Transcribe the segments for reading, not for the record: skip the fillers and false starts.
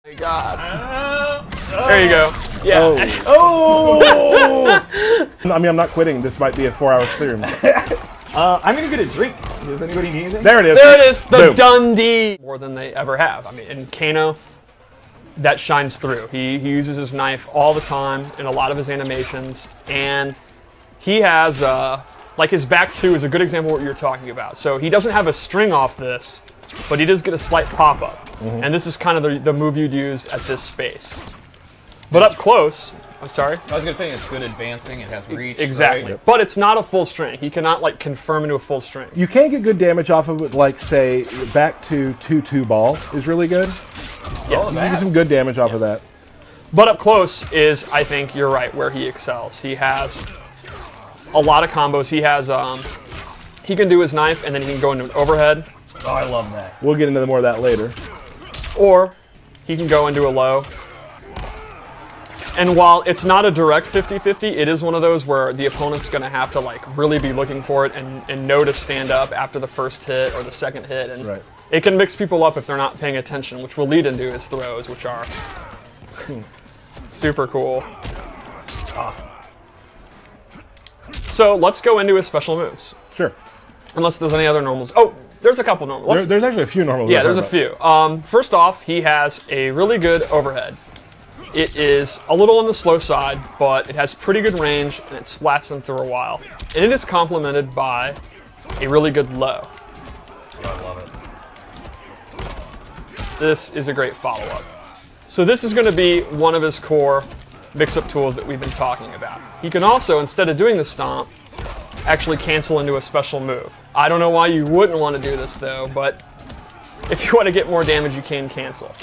my God. There you go. Yeah. Oh! I mean, I'm not quitting. This might be a 4-hour stream. I'm gonna get a drink. Does anybody need anything? There it is. There it is. The Boom. Dundee. More than they ever have. I mean, in Kano, that shines through. He uses his knife all the time in a lot of his animations, and he has like his back two is a good example of what you're talking about. So he doesn't have a string off this, but he does get a slight pop-up. And this is kind of the move you'd use at this space. But up close, I'm sorry? I was going to say it's good advancing, it has reach. Exactly. Right? But it's not a full string. He cannot like confirm into a full string. You can get good damage off of it, like, say, back to 2-2 ball is really good. Yes. You can get some good damage off of that. But up close is, I think you're right, where he excels. He has a lot of combos. He has, he can do his knife and then he can go into an overhead. Oh, I love that. We'll get into more of that later. Or he can go into a low. And while it's not a direct 50-50, it is one of those where the opponent's going to have to like really be looking for it and know to stand up after the first hit or the second hit. And it can mix people up if they're not paying attention, which will lead into his throws, which are super cool. Awesome. So let's go into his special moves. Sure. Unless there's any other normals. Oh, there's a couple normals. There's actually a few normals. Yeah, there's a few. First off, he has a really good overhead. It is a little on the slow side, but it has pretty good range, and it splats them through a while. And it is complemented by a really good low. I love it. This is a great follow-up. So this is going to be one of his core mix-up tools that we've been talking about. He can also, instead of doing the stomp, actually cancel into a special move. I don't know why you wouldn't want to do this, though, but if you want to get more damage, you can cancel.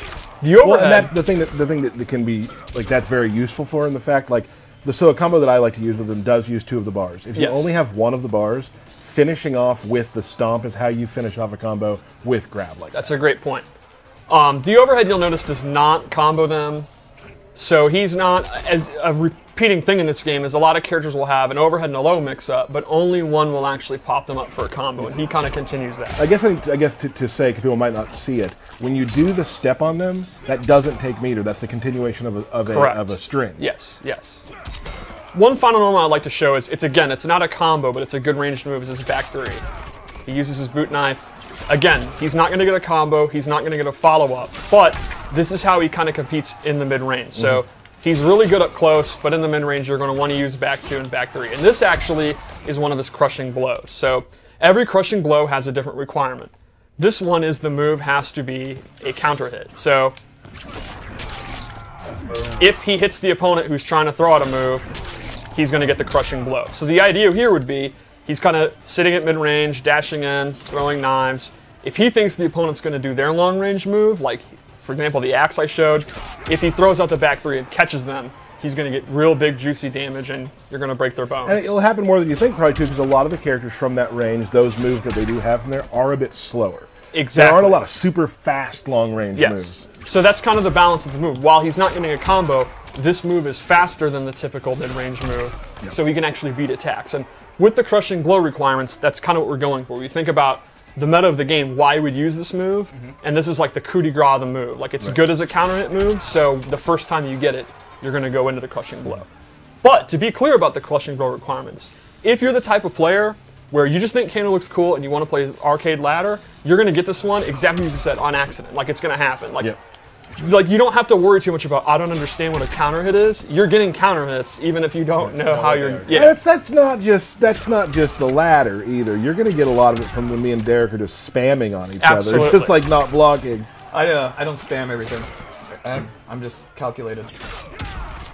The overhead... Well, and that's the thing that can be, like, that's very useful for in the fact, like, so a combo that I like to use with them does use 2 of the bars. If you only have 1 of the bars, finishing off with the stomp is how you finish off a combo with grab like that. That's a great point. The overhead, you'll notice, does not combo them. So he's not, as a repeating thing in this game is a lot of characters will have an overhead and a low mix-up, but only one will actually pop them up for a combo, and he kind of continues that. I guess to say, because people might not see it, when you do the step on them, that doesn't take meter. That's the continuation of a string. Yes, yes. One final normal I'd like to show is, it's not a combo, but it's a good ranged move, is his back 3. He uses his boot knife. Again, he's not going to get a combo, he's not going to get a follow-up, but this is how he kind of competes in the mid-range. So he's really good up close, but in the mid-range you're going to want to use back 2 and back 3. And this actually is one of his crushing blows. So every crushing blow has a different requirement. This one is the move has to be a counter hit. So if he hits the opponent who's trying to throw out a move, he's going to get the crushing blow. So the idea here would be he's kind of sitting at mid-range, dashing in, throwing knives. If he thinks the opponent's going to do their long-range move, like, for example, the axe I showed, if he throws out the back 3 and catches them, he's going to get real big, juicy damage, and you're going to break their bones. And it'll happen more than you think, probably, too, because a lot of the characters from that range, those moves that they do have from there, are a bit slower. Exactly. There aren't a lot of super fast, long-range moves. So that's kind of the balance of the move. While he's not getting a combo, this move is faster than the typical mid-range move, so he can actually beat attacks. And with the crushing blow requirements, that's kind of what we're going for. We think about the meta of the game, why we'd use this move, and this is like the coup de grace of the move. Like, it's good as a counter hit move, so the first time you get it, you're going to go into the crushing blow. But to be clear about the crushing blow requirements, if you're the type of player where you just think Kano looks cool and you want to play arcade ladder, you're going to get this one exactly as you said, on accident. Like, it's going to happen. Like, you don't have to worry too much about, I don't understand what a counter hit is. You're getting counter hits even if you don't know how you're... That's not just the ladder either. You're going to get a lot of it from when me and Derek are just spamming on each other. It's just like not blocking. I don't spam everything. I'm just calculated.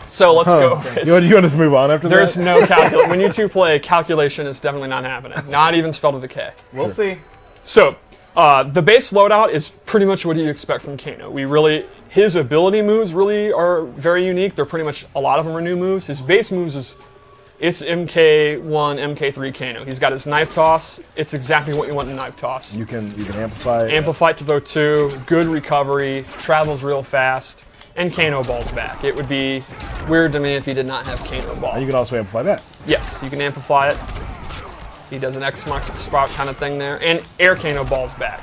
So let's go. You want to move on after There's that? no calculation. When you two play, calculation is definitely not happening. Not even spelled with a K. We'll see. So, the base loadout is pretty much what you expect from Kano. His ability moves really are very unique. They're pretty much, a lot of them are new moves. His base moves it's MK1, MK3 Kano. He's got his knife toss. It's exactly what you want in knife toss. You can amplify. Amplify to throw 2, good recovery, travels real fast, and Kano balls back. It would be weird to me if he did not have Kano ball. And you can also amplify that. Yes, you can amplify it. He does an X marks the spot kind of thing there, and air Kano balls back.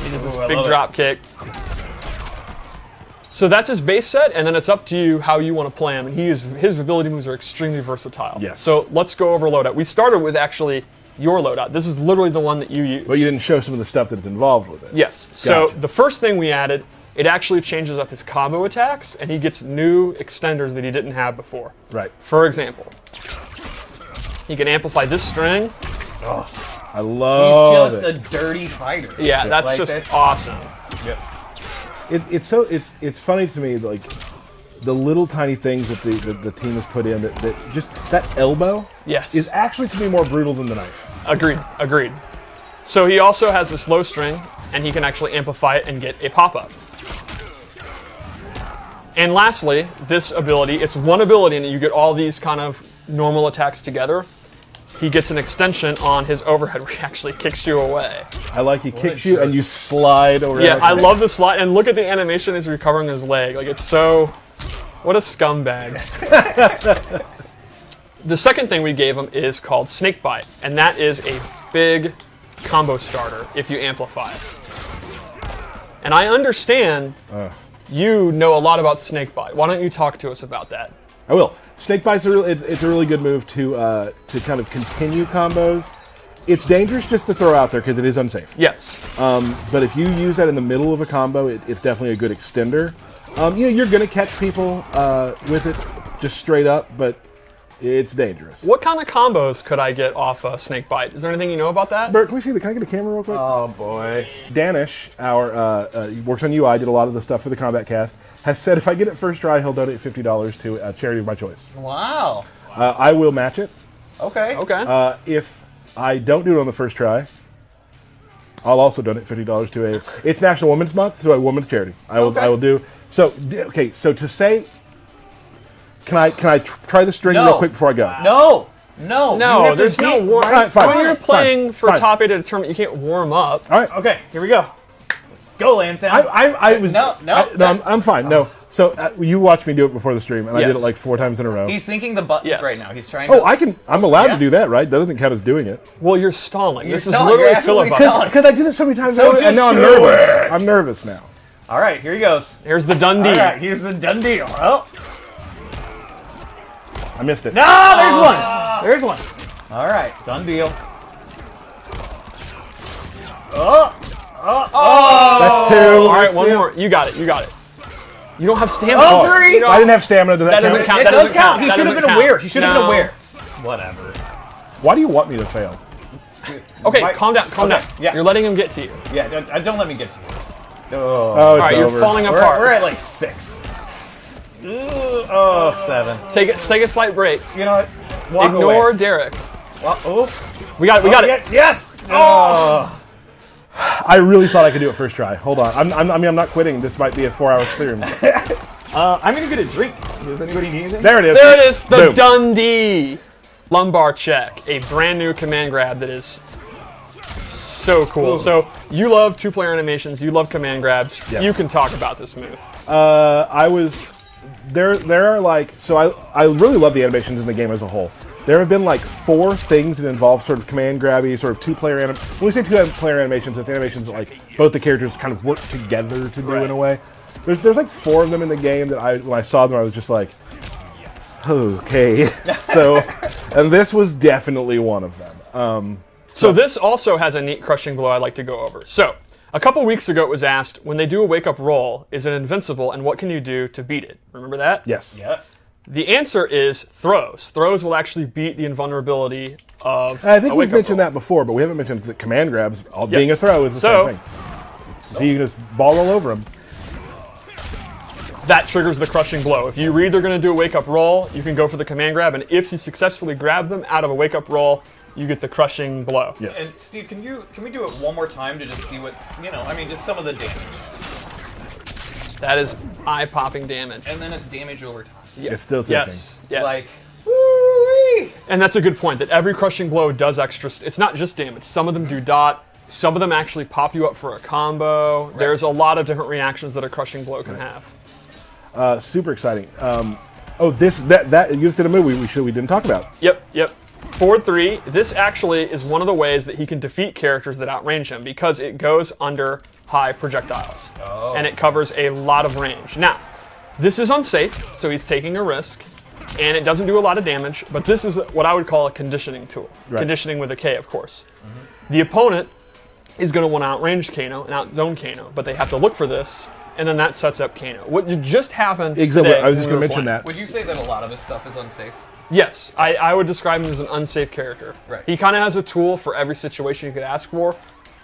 He does this big drop kick. So that's his base set, and then it's up to you how you want to play him. And his ability moves are extremely versatile. Yes. So let's go over loadout. We started with actually your loadout. This is literally the one that you use. But you didn't show some of the stuff that's involved with it. Yes. Gotcha. So the first thing we added, it actually changes up his combo attacks, and he gets new extenders that he didn't have before. Right. For example, he can amplify this string. Oh, I love it. He's just a dirty fighter. Yeah, that's like, just awesome. Yep. It's funny to me, like the little tiny things that the team has put in that just that elbow is actually to me more brutal than the knife. Agreed. So he also has this low string, and he can actually amplify it and get a pop-up. And lastly, this ability, it's one ability and you get all these kind of normal attacks together. He gets an extension on his overhead where he actually kicks you away. I like he kicks you and you slide over. Yeah, I love the slide. And look at the animation as he's recovering his leg. Like, it's so... What a scumbag. The second thing we gave him is called Snake Bite. And that is a big combo starter if you amplify it. And I understand you know a lot about Snake Bite. Why don't you talk to us about that? I will. Snake Bite's it's a really good move to kind of continue combos. It's dangerous just to throw out there because it is unsafe. Yes. But if you use that in the middle of a combo, it's definitely a good extender. You know, you're going to catch people with it just straight up, but it's dangerous. What kind of combos could I get off Snake Bite? Is there anything you know about that? Bert, can I get a camera real quick? Oh boy. Danish, he works on UI, did a lot of the stuff for the Combat Cast, has said if I get it first try, he'll donate $50 to a charity of my choice. Wow. I will match it. Okay. Okay. If I don't do it on the first try, I'll also donate $50 to it's National Women's Month, so a women's charity. I will do. So, okay, so to say, can I try the string real quick before I go? No. No, there's no warm. Right, fine, when you're playing for fine. top 8 at a tournament, you can't warm up. All right. Okay, here we go. Go, Lansdowne. I'm fine. No. So you watched me do it before the stream, and I did it like 4 times in a row. He's thinking the buttons right now. He's trying. Oh, I'm allowed to do that, right? That doesn't count as doing it. Well, you're stalling. This is stalling. literally filibustering. Because I did it so many times, and now I'm do nervous. I'm nervous now. All right, here he goes. Here's the done deal. All right, here's the done deal. Oh. I missed it. No, there's one. There's one. All right, done deal. That's 2. All right, one more. You got it. You don't have stamina. Oh, 3. I didn't have stamina. Does that doesn't count. It does count. He should have been aware. He should have been aware. Whatever. Why do you want me to fail? Okay, calm down. Yeah. You're letting him get to you. Yeah, don't let me get to you. Oh, it's All right, over. you're falling apart. We're at like 6. Ooh, 7. Take a slight break. You know what? Walk Ignore away. Derek. Oh. We got it. Yes. Oh. I really thought I could do it first try. Hold on. I'm not quitting. This might be a 4-hour stream. I'm gonna get a drink. Does anybody need anything? There it is. There it is. The Boom. Dundee lumbar check, a brand new command grab that is so cool. Ooh. So you love 2-player animations. You love command grabs. Yes. You can talk about this move. There are like, so I really love the animations in the game as a whole. There have been like 4 things that involve sort of command grabby, sort of 2-player animations. When we say 2-player animations, it's animations that like both the characters kind of work together to do in a way. There's like 4 of them in the game that when I saw them, I was just like, okay. So, and this was definitely one of them. So this also has a neat crushing blow I'd like to go over. So a couple weeks ago it was asked, when they do a wake-up roll, is it invincible and what can you do to beat it? Remember that? Yes. Yes. The answer is throws. Throws will actually beat the invulnerability of I think a we've wake-up mentioned roll. that before, but we haven't mentioned that command grabs, being a throw, is the So- same thing. So you can just ball all over them. That triggers the crushing blow. If you read they're going to do a wake-up roll, you can go for the command grab, and if you successfully grab them out of a wake-up roll, you get the crushing blow. Yes. And Steve, can we do it one more time to just see what just some of the damage, That is eye-popping damage. and then it's damage over time. It's still ticking. Yes. Yes. Like, woo-wee. And that's a good point, that every crushing blow does extra... It's not just damage. Some of them do dot. Some of them actually pop you up for a combo. Right. There's a lot of different reactions that a crushing blow can have. Super exciting. You just did a move we didn't talk about. Yep. Forward 3. This actually is one of the ways that he can defeat characters that outrange him because it goes under high projectiles. And it covers a lot of range. Now, this is unsafe, so he's taking a risk, and it doesn't do a lot of damage, but this is what I would call a conditioning tool. Right. Conditioning with a K, of course. The opponent is going to want to outrange Kano and outzone Kano, but they have to look for this, and then that sets up Kano. What just happened Exactly, I was just going to mention that. Would you say that a lot of his stuff is unsafe? Yes, I would describe him as an unsafe character. Right. He kind of has a tool for every situation you could ask for,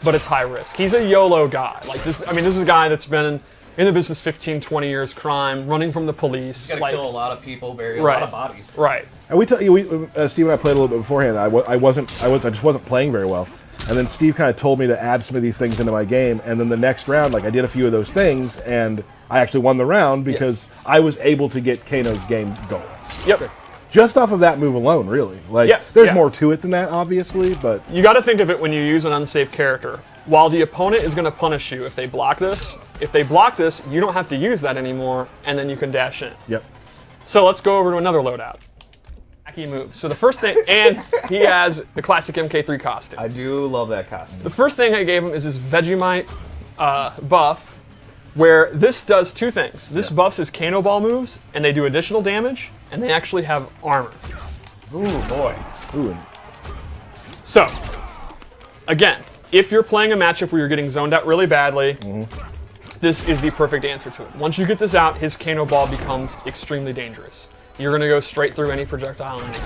but it's high risk. He's a YOLO guy. Like this, I mean, this is a guy that's been in the business 15, 20 years, crime, running from the police. He's got to kill a lot of people, bury a lot of bodies. Right. And we tell you, Steve and I played a little bit beforehand. I just wasn't playing very well. And then Steve kind of told me to add some of these things into my game. And then the next round, like I did a few of those things, and I actually won the round because I was able to get Kano's game going. Yep. Sure. Just off of that move alone, really. Like, there's more to it than that, obviously, but... You got to think of it when you use an unsafe character. While the opponent is going to punish you if they block this, you don't have to use that anymore, and then you can dash in. Yep. So let's go over to another loadout. Wacky moves. So the first thing, and he has the classic MK3 costume. I do love that costume. The first thing I gave him is his Vegemite buff, where this does two things. This buffs his Kano Ball moves, and they do additional damage, and they actually have armor. Ooh, boy. Ooh. So, again, if you're playing a matchup where you're getting zoned out really badly, this is the perfect answer to it. Once you get this out, his Kano Ball becomes extremely dangerous. You're going to go straight through any projectile in range.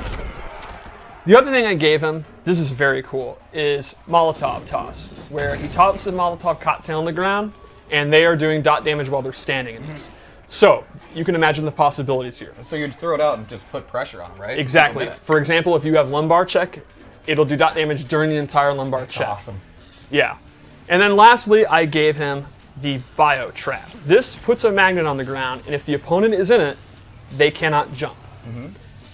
The other thing I gave him, this is very cool, is Molotov Toss, where he tosses a Molotov cocktail on the ground, and they are doing dot damage while they're standing in this. So, you can imagine the possibilities here. So you'd throw it out and just put pressure on them, right? Exactly. For example, if you have lumbar check, it'll do dot damage during the entire lumbar check. Awesome. Yeah. And then lastly, I gave him the Bio Trap. This puts a magnet on the ground, and if the opponent is in it, they cannot jump.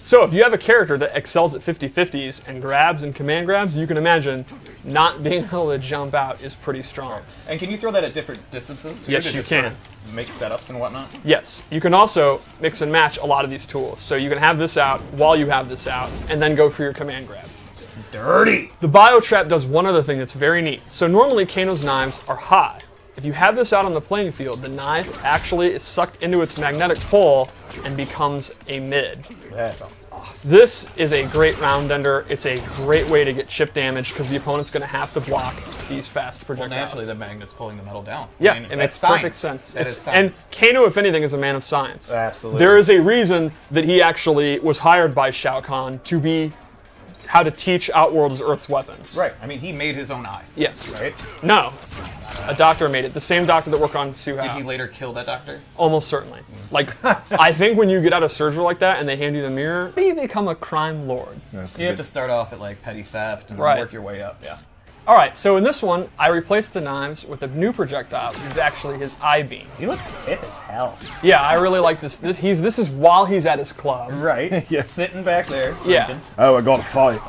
So if you have a character that excels at 50-50s and grabs and command grabs, you can imagine not being able to jump out is pretty strong. And can you throw that at different distances? So Yes, you just can. Sort of make setups and whatnot? Yes. You can also mix and match a lot of these tools. So you can have this out while you have this out, and then go for your command grab. It's just dirty. The Bio Trap does one other thing that's very neat. So normally Kano's knives are high. If you have this out on the playing field, the knife actually is sucked into its magnetic pole and becomes a mid. That's awesome. This is a great round ender. It's a great way to get chip damage because the opponent's going to have to block these fast projectiles. Well, naturally, the magnet's pulling the metal down. Yeah, I mean, it makes science. perfect sense. That is science. And Kano, if anything, is a man of science. Absolutely. There is a reason that he actually was hired by Shao Kahn to be how to teach Outworld's Earth's weapons. Right. I mean, he made his own eye. Yes. Right? No. A doctor made it. The same doctor that worked on Su Hao. Did he later kill that doctor? Almost certainly. Like, I think when you get out of surgery like that and they hand you the mirror, you become a crime lord. You have to start off at like petty theft and work your way up. Yeah. All right, so in this one, I replaced the knives with a new projectile, which is actually his I-beam. He looks fit as hell. Yeah, I really like this. This is while he's at his club. Right. Yeah. Sitting back there. Yeah. Drinking. Oh, I got to fight.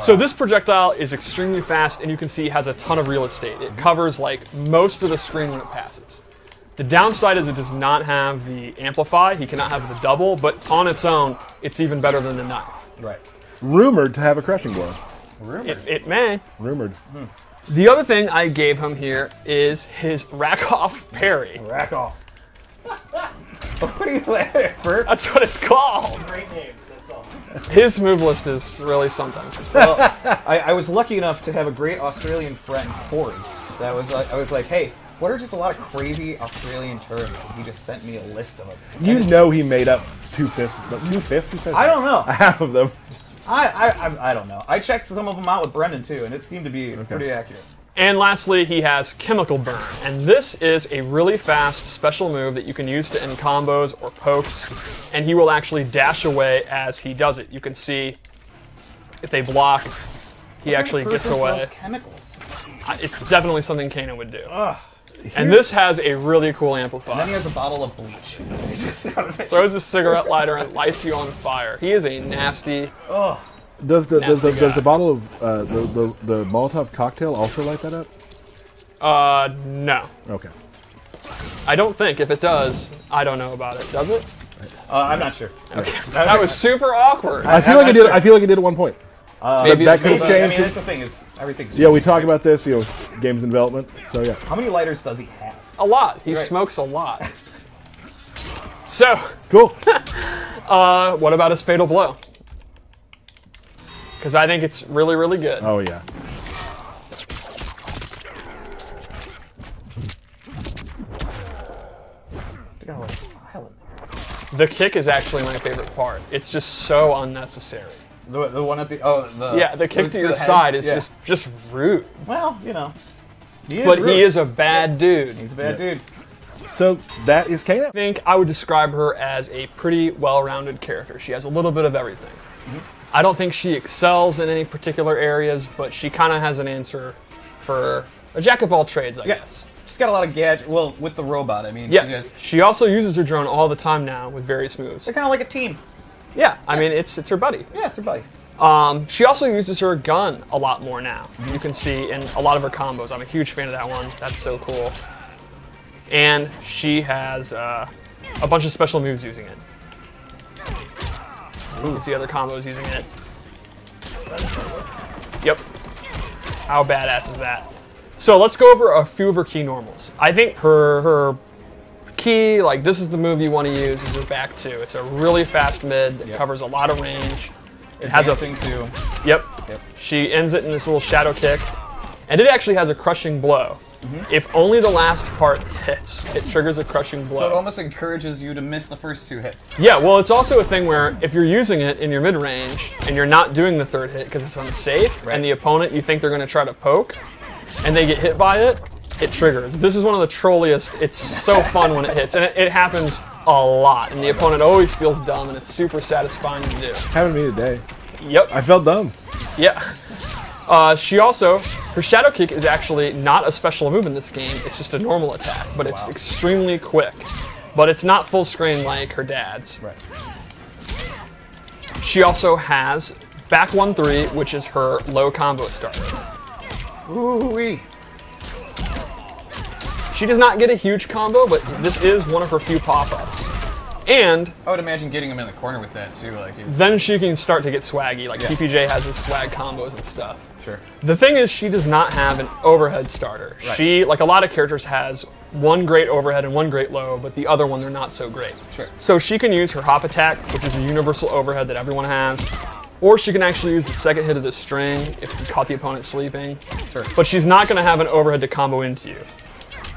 So this projectile is extremely fast, and you can see it has a ton of real estate. It covers like most of the screen when it passes. The downside is it does not have the amplify. He cannot have the double, but on its own, it's even better than the knife. Right. Rumored to have a crushing blow. It may. Rumored. The other thing I gave him here is his rack-off parry. Rack off. What are you laughing at, Bert? That's what it's called. Great names, that's all. His move list is really something. Well, I was lucky enough to have a great Australian friend, Corey. That was I was like, hey, what are just a lot of crazy Australian terms? And he just sent me a list of them. You know he made up 2/5, but 2/5? I don't know. Half of them. I don't know. I checked some of them out with Brendan too, and it seemed to be pretty accurate. And lastly, he has Chemical Burn. And this is a really fast special move that you can use to end combos or pokes. And he will actually dash away as he does it. You can see if they block, he actually gets away. Chemicals. It's definitely something Kano would do. And this has a really cool And then amplifier. he has a bottle of bleach. Throws a cigarette lighter and lights you on fire. He is a nasty... Does the guy. bottle of the Molotov cocktail also light that up? No. Okay. I don't think. If it does, I don't know about it. Does it? I'm not sure. Okay. That was super awkward. I feel like I did. I feel like I did at one point. Maybe that it's could have maybe- I changed. mean, that's the thing is everything's. Yeah, we talked about this. Games in development. So yeah. How many lighters does he have? A lot. He Right. smokes a lot. So, Cool. what about his Fatal Blow? Because I think it's really, really good. Oh yeah. Look at all this style in there. The kick is actually my favorite part. It's just so unnecessary. The one at the Yeah, the kick it's to your the head? side is Yeah. just rude. Well, you know. But rude. he is a bad dude. He's a bad dude. So that is Kano. I think I would describe her as a pretty well-rounded character. She has a little bit of everything. I don't think she excels in any particular areas, but she kind of has an answer for a jack of all trades, I guess. She's got a lot of gadget. Well, with the robot, I mean. Yes, she also uses her drone all the time now with various moves. They're kind of like a team. Yeah, I mean, it's her buddy. Yeah, it's her buddy. She also uses her gun a lot more now. You can see in a lot of her combos. I'm a huge fan of that one. That's so cool. And she has a bunch of special moves using it. You can see other combos using it. Yep. How badass is that? So let's go over a few of her key normals. I think her key, like this is the move you want to use, is her back two. It's a really fast mid that covers a lot of range. It has a thing too. Yep. She ends it in this little shadow kick. And it actually has a crushing blow. If only the last part hits, it triggers a crushing blow. So it almost encourages you to miss the first two hits. Yeah, well, it's also a thing where if you're using it in your mid-range and you're not doing the third hit because it's unsafe, and the opponent, you think they're going to try to poke, and they get hit by it, it triggers. This is one of the trolliest. It's so fun when it hits, and it happens a lot, and the opponent always feels dumb, and it's super satisfying to do. Happened to me today. Yep. I felt dumb. Yeah. She also, her shadow kick is actually not a special move in this game. It's just a normal attack, but it's extremely quick. But it's not full screen like her dad's. Right. She also has back 1-3, which is her low combo starter. Ooh-wee. She does not get a huge combo, but this is one of her few pop-ups. And I would imagine getting him in the corner with that too. Like, then she can start to get swaggy, like PPJ has his swag combos and stuff. sure. The thing is, she does not have an overhead starter. Right. She, like a lot of characters, has one great overhead and one great low, but the other one they're not so great. Sure. So she can use her hop attack, which is a universal overhead that everyone has, or she can actually use the second hit of the string if you caught the opponent sleeping. Sure. But she's not going to have an overhead to combo into you.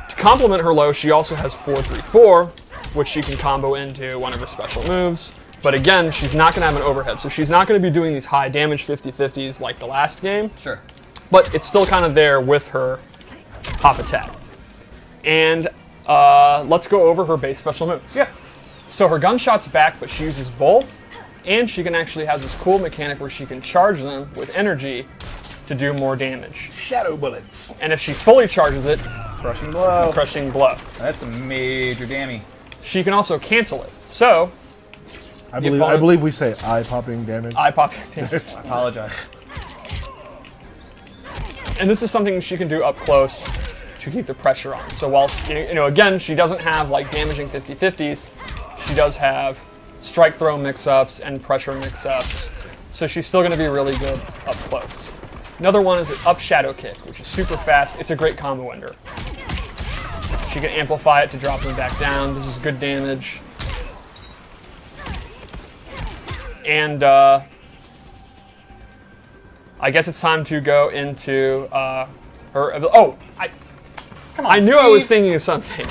To complement her low, she also has 4-3-4, which she can combo into one of her special moves. But again, she's not going to have an overhead, so she's not going to be doing these high damage 50-50s like the last game. Sure. But it's still kind of there with her hop attack. And let's go over her base special moves. Yeah. So her gunshot's back, but she uses both, and she can actually has this cool mechanic where she can charge them with energy to do more damage. Shadow bullets. And if she fully charges it, Crushing blow. crushing blow. That's a major damage. She can also cancel it. So, I opponent- believe we say eye-popping damage. eye pop damage. I apologize. And this is something she can do up close to keep the pressure on. So while, again, she doesn't have like damaging 50-50s, she does have strike throw mix-ups and pressure mix-ups. So she's still gonna be really good up close. Another one is an up shadow kick, which is super fast. It's a great combo ender. She can amplify it to drop them back down. This is good damage. And I guess it's time to go into her. Oh, Come on, I knew I was thinking of something.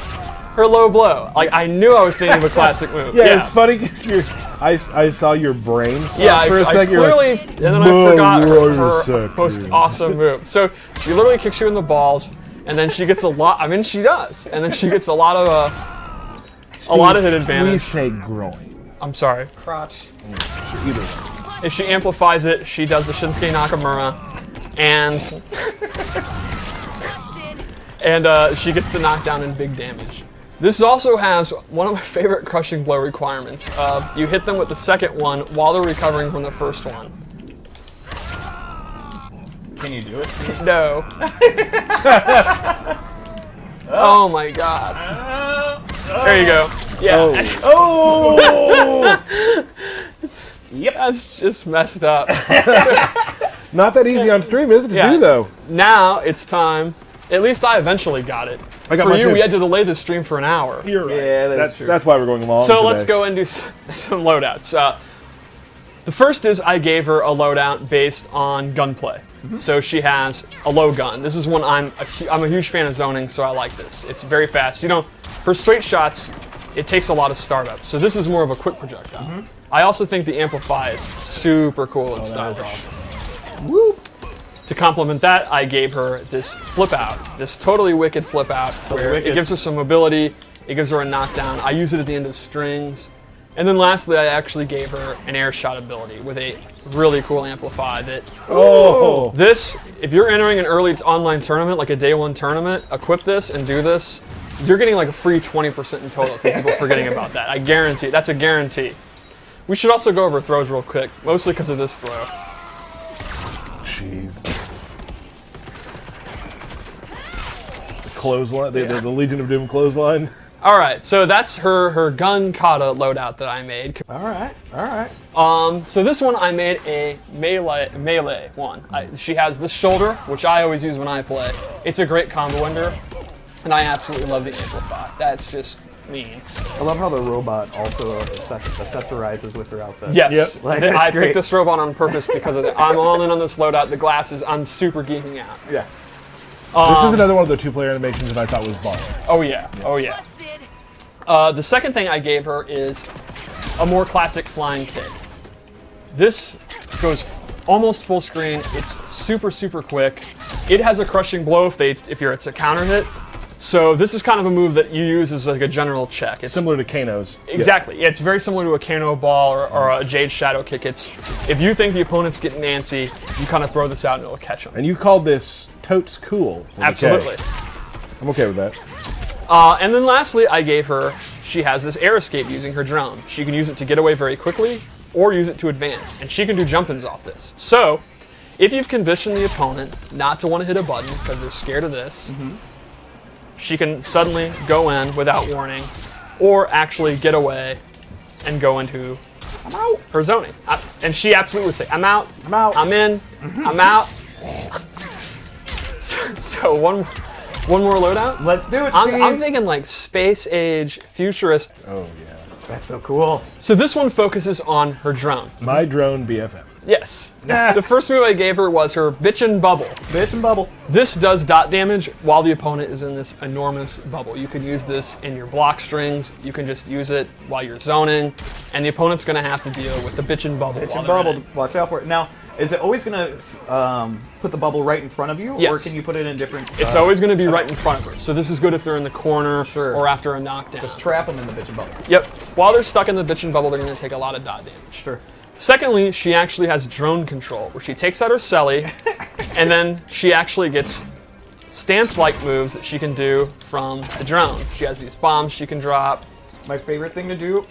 Her low blow. Like I knew I was thinking of a classic move. Yeah, it's funny because I saw your brain stop Yeah, for a I second. You're clearly, like, and then I "Whoa, forgot wait a her second." most awesome move. So she literally kicks you in the balls, and then she gets a lot. I mean, she does, and then she gets a lot of hit We advantage. say groin. I'm sorry. crotch. Either. If she amplifies it, she does the Shinsuke Nakamura, and she gets the knockdown and big damage. This also has one of my favorite crushing blow requirements. You hit them with the second one while they're recovering from the first one. Can you do it? No. Oh my god. There you go. Yeah. Oh! Yep. That's just messed up. Not that easy on stream, is it, to do, though? Now it's time. At least I eventually got it. I got For mine you, too. we had to delay the stream for an hour. You're right. Yeah, that's true. That's why we're going long So today. let's go and do some loadouts. The first is I gave her a loadout based on gunplay. So she has a low gun. This is one I'm a huge fan of zoning, so I like this. It's very fast. You know, for straight shots, it takes a lot of startup. So this is more of a quick projectile. I also think the Amplify is super cool and stylish. Whoop. To complement that, I gave her this flip out, this totally wicked flip out, where it gives her some mobility, it gives her a knockdown. I use it at the end of strings. And then lastly, I actually gave her an air shot ability with a really cool Amplify that, this, if you're entering an early online tournament, like a day one tournament, equip this and do this, you're getting like a free 20% in total for people forgetting about that. I guarantee, that's a guarantee. We should also go over throws real quick, mostly because of this throw. Jeez. The clothesline, the Legion of Doom clothesline. All right, so that's her gun kata loadout that I made. All right, all right. So this one I made a melee one. She has this shoulder, which I always use when I play. It's a great combo ender, and I absolutely love the Amplify. That's just mean. I love how the robot also accessorizes with her outfit. Yes, Like, I that's great. picked this robot on purpose because of it. I'm all in on this loadout. The glasses, I'm super geeking out. Yeah. This is another one of the two-player animations that I thought was bomb. Oh yeah, oh yeah. The second thing I gave her is a more classic flying kick. This goes almost full screen. It's super, super quick. It has a crushing blow if it's a counter hit. So this is kind of a move that you use as like a general check. It's Similar to Kano's. exactly. Yeah, it's very similar to a Kano ball or a Jade Shadow kick. It's if you think the opponent's getting antsy, you kind of throw this out and it'll catch them. And you called this totes cool. with a K. Absolutely. I'm okay with that. And then lastly, I gave her, she has this air escape using her drone. She can use it to get away very quickly or use it to advance. And she can do jump-ins off this. So, if you've conditioned the opponent not to want to hit a button because they're scared of this, she can suddenly go in without warning or actually get away and go into her zoning. And she absolutely would say, I'm out, I'm in, I'm out. So one more loadout? Let's do it, Steve. I'm thinking like space age, futurist. Oh, yeah. That's so cool. So this one focuses on her drone. My drone BFF. Yes. The first move I gave her was her Bitchin' Bubble. Bitch and bubble. This does dot damage while the opponent is in this enormous bubble. You can use this in your block strings. You can just use it while you're zoning. And the opponent's going to have to deal with the Bitchin' Bubble. Bitch while and they're bubble. in it. Watch out for it. Now, is it always going to put the bubble right in front of you? Or Yes. can you put it in different... It's always going to be right in front of her. So this is good if they're in the corner Sure. or after a knockdown. Just trap them in the bitch and bubble. Yep. While they're stuck in the Bitchin' Bubble, they're going to take a lot of dot damage. Sure. Secondly, she actually has drone control, where she takes out her celly, and then she actually gets stance-like moves that she can do from the drone. She has these bombs she can drop. My favorite thing to do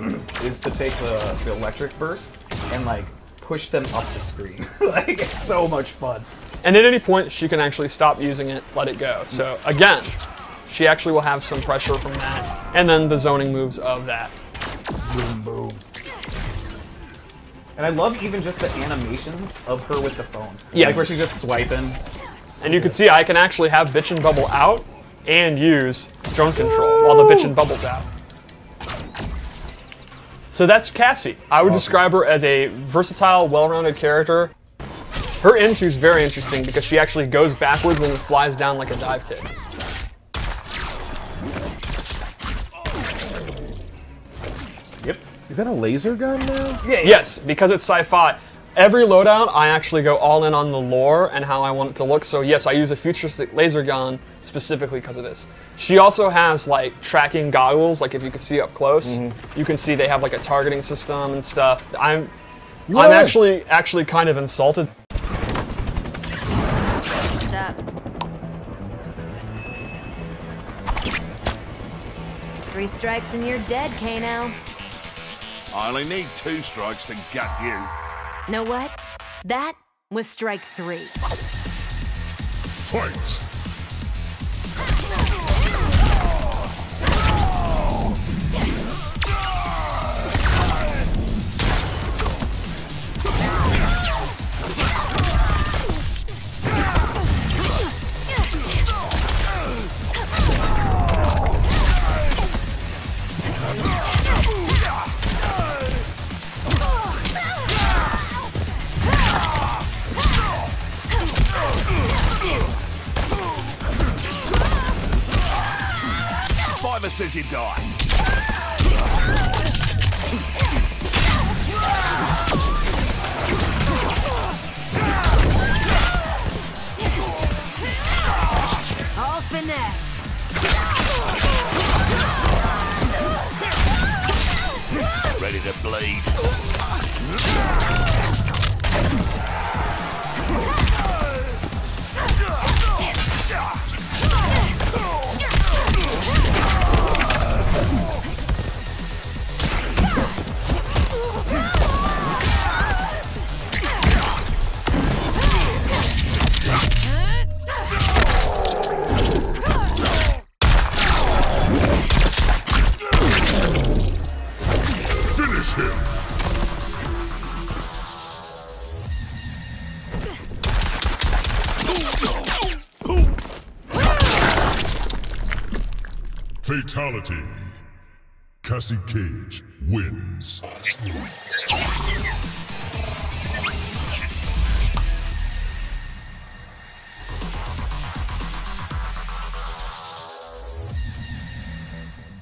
is to take the electric burst and like push them up the screen. Like, it's so much fun. And at any point, she can actually stop using it, let it go. So again, she actually will have some pressure from that, and then the zoning moves of that. Boom, boom. And I love even just the animations of her with the phone. Yes. Like where she's just swiping. And you can see I can actually have Bitchin' Bubble out and use drone control while the Bitchin' Bubble's out. So that's Cassie. I would describe her as a versatile, well-rounded character. Her into is very interesting because she actually goes backwards and flies down like a dive kick. Yep. Is that a laser gun now? Yeah. Yes, because it's sci-fi. Every loadout, I actually go all in on the lore and how I want it to look. So yes, I use a futuristic laser gun specifically because of this. She also has like tracking goggles, like if you can see up close, you can see they have like a targeting system and stuff. I'm actually kind of insulted. What's up? 3 strikes and you're dead, Kano. I only need 2 strikes to gut you. Know what? That was strike 3. Fight! Timer says you die. All finesse. Ready to bleed. Finish him! Fatality. Cassie Cage wins.